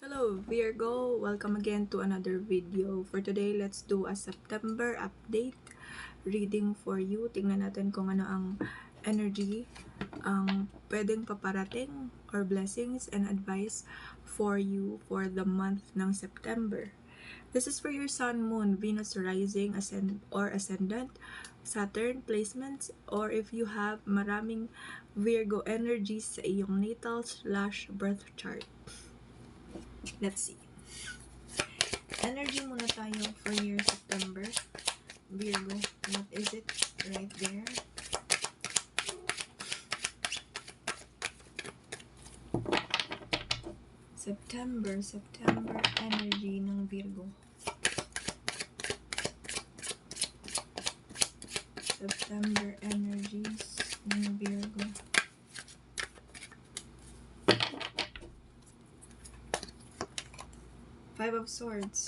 Hello Virgo! Welcome again to another video. For today, let's do a September update reading for you. Tingnan natin kung ano ang energy ang pwedeng paparating or blessings and advice for you for the month ng September. This is for your Sun, Moon, Venus rising, ascendant, Saturn placements, or if you have maraming Virgo energies sa iyong natal/birth chart. Let's see. Energy muna tayo for year September. Virgo, what is it right there? September energy ng Virgo. September energies ng Virgo. Five of Swords.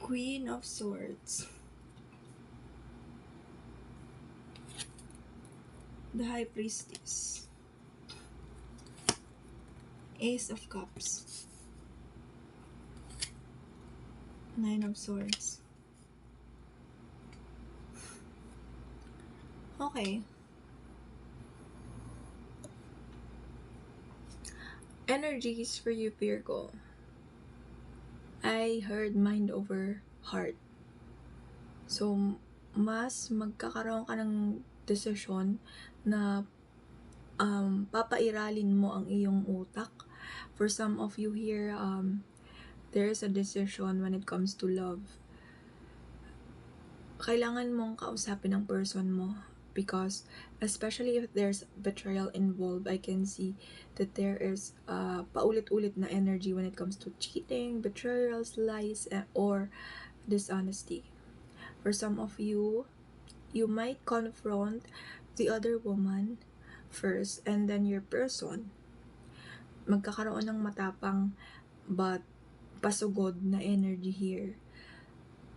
Queen of Swords. The High Priestess. Ace of Cups. Nine of Swords. Okay. Energies for you, Virgo. I heard mind over heart. So, mas magkakaroon ka ng desisyon na papairalin mo ang iyong utak. For some of you here, there is a decision when it comes to love. Kailangan mong kausapin ang person mo because especially if there's betrayal involved, I can see that there is paulit-ulit na energy when it comes to cheating, betrayals, lies, or dishonesty. For some of you, you might confront the other woman first and then your person. Magkakaroon ng matapang but pasugod na energy here.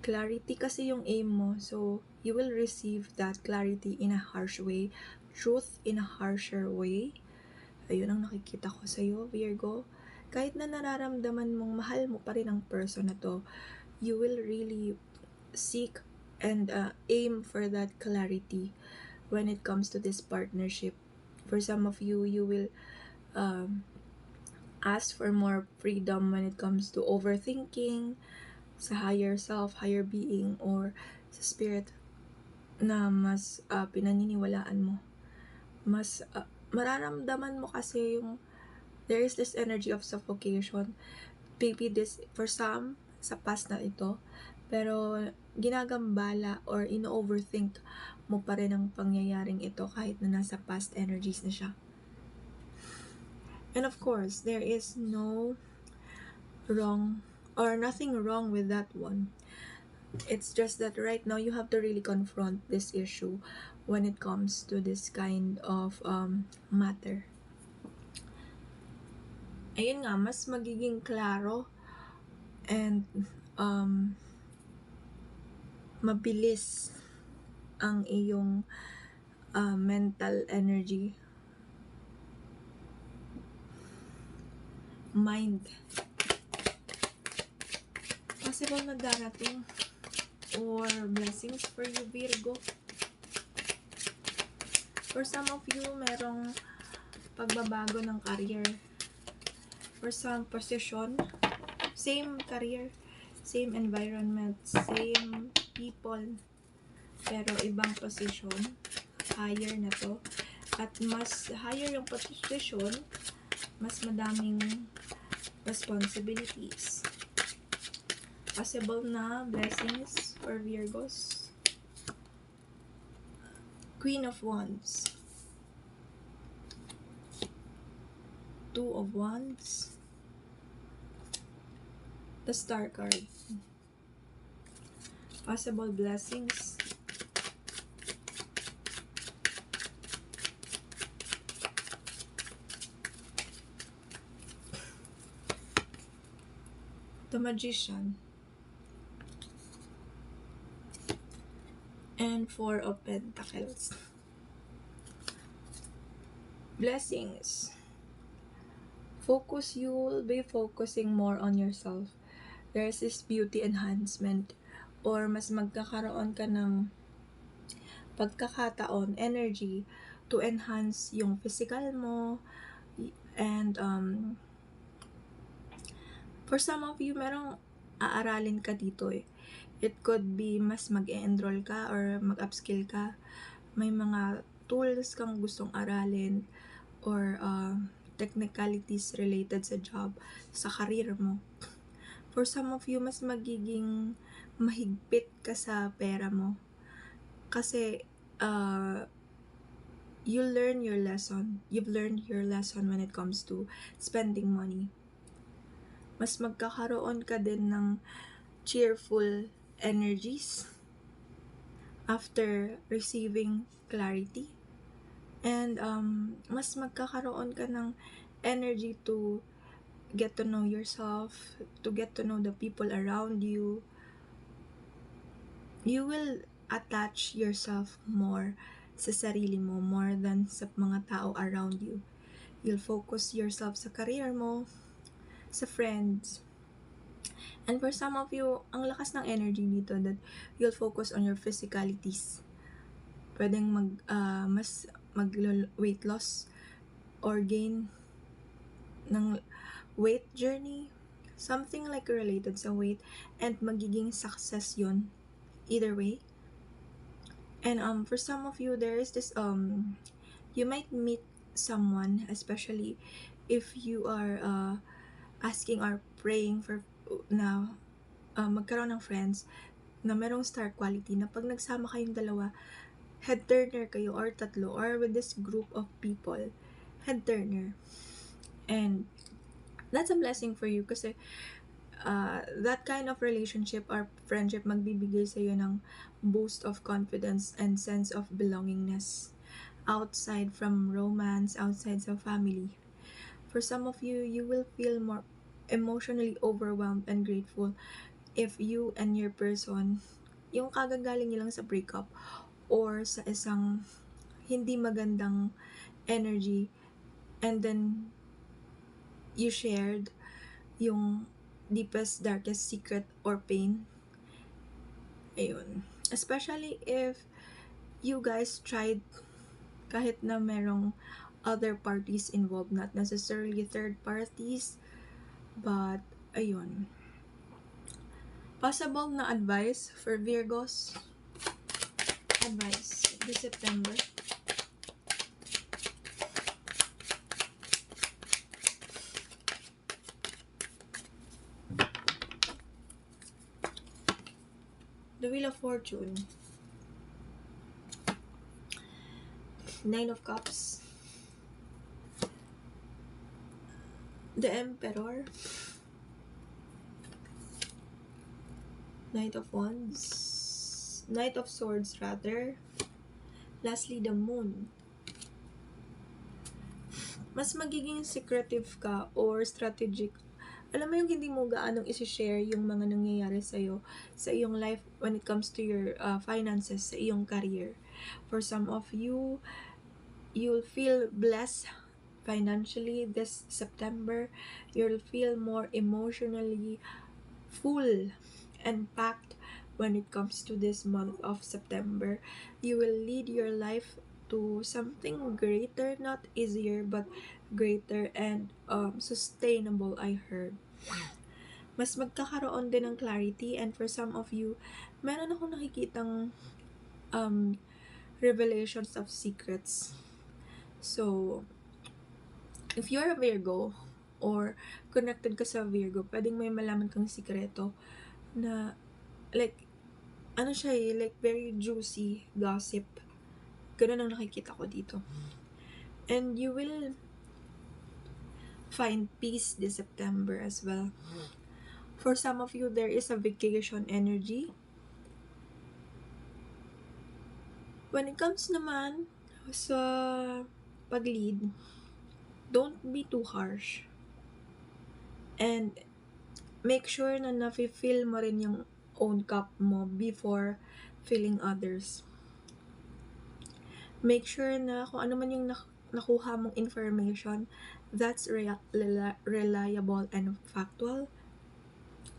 Clarity kasi yung aim mo, so you will receive that clarity in a harsh way, truth in a harsher way. Ayun ang nakikita ko sa'yo, Virgo. Kahit na nararamdaman mong mahal mo pa rin ang person na to, you will really seek and aim for that clarity when it comes to this partnership. For some of you, you will ask for more freedom when it comes to overthinking sa higher self, higher being, or sa spirit na mas pinaniniwalaan mo. Mas mararamdaman mo kasi yung there is this energy of suffocation. Maybe this, for some, sa past na ito, pero ginagambala or ino-overthink mo pa rin ang pangyayaring ito kahit na nasa past energies na siya. And of course, there is no wrong or nothing wrong with that one. It's just that right now you have to really confront this issue when it comes to this kind of matter. Ayun nga, mas magiging klaro and mabilis ang iyong mental energy, mind. Possible na darating or blessings for you, Virgo. For some of you, merong pagbabago ng career. For some position, same career, same environment, same people, pero ibang position, higher na to. At mas higher yung position, mas madaming responsibilities. Possible na blessings for Virgos. Queen of Wands. Two of Wands. The Star card. Possible blessings. the Magician, and Four of Pentacles. Blessings. You'll be focusing more on yourself. There's this beauty enhancement, or mas magkakaroon ka ng pagkakataon, energy, to enhance yung physical mo, and for some of you, merong aaralin ka dito eh. It could be mas mag-enroll ka or mag-upskill ka. May mga tools kang gustong aralin or technicalities related sa job, sa career mo. For some of you, mas magiging mahigpit ka sa pera mo. Kasi you've learned your lesson when it comes to spending money. Mas magkakaroon ka din ng cheerful energies after receiving clarity. And mas magkakaroon ka ng energy to get to know yourself, to get to know the people around you. You will attach yourself more sa sarili mo more than sa mga tao around you. You'll focus yourself sa career mo, sa friends. And for some of you, ang lakas ng energy dito that you'll focus on your physicalities. Pwedeng mas weight loss or gain ng weight journey, something like related sa weight, and magiging success yon either way. And for some of you, there is this you might meet someone, especially if you are asking or praying for na magkaroon ng friends na merong star quality, na pag nagsama kayong dalawa, head turner kayo or tatlo, or with this group of people, head turner. And that's a blessing for you kasi that kind of relationship or friendship magbibigay sa iyo ng boost of confidence and sense of belongingness outside from romance, outside sa family. For some of you, you will feel more emotionally overwhelmed and grateful if you and your person, yung kagagaling niyo lang sa breakup or sa isang hindi magandang energy, and then you shared yung deepest, darkest secret or pain. Ayun. Especially if you guys tried, kahit na merong other parties involved, not necessarily third parties, but ayun. Possible na advice for Virgos. Advice this September. The Wheel of Fortune. Nine of Cups. The Emperor. Knight of Wands. Knight of Swords rather. Lastly, the Moon. Mas magiging secretive ka or strategic. Alam mo yung hindi mo gaanong isi-share yung mga nangyayari sa'yo, sa iyong life when it comes to your finances, sa iyong career. For some of you, you'll feel blessed financially this September. You'll feel more emotionally full and packed when it comes to this month of September. You will lead your life to something greater, not easier, but greater and sustainable, I heard. Mas magkakaroon din ng clarity, and for some of you, meron akong nakikitang revelations of secrets. So, if you're a Virgo or connected ka sa Virgo, pwedeng may malaman kang sikreto na like, ano siya eh, like very juicy gossip. Ganun ang nakikita ko dito. And you will find peace this September as well. For some of you, there is a vacation energy. When it comes naman sa pag-lead, don't be too harsh. And make sure na nafe-fill mo rin yung own cup mo before filling others. Make sure na kung ano man yung nakuha mong information, that's reliable and factual.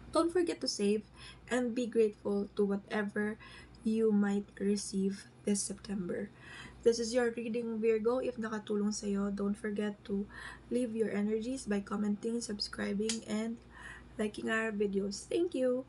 Don't forget to save and be grateful to whatever you might receive this September. This is your reading, Virgo. If nakatulong sa'yo, don't forget to leave your energies by commenting, subscribing, and liking our videos. Thank you!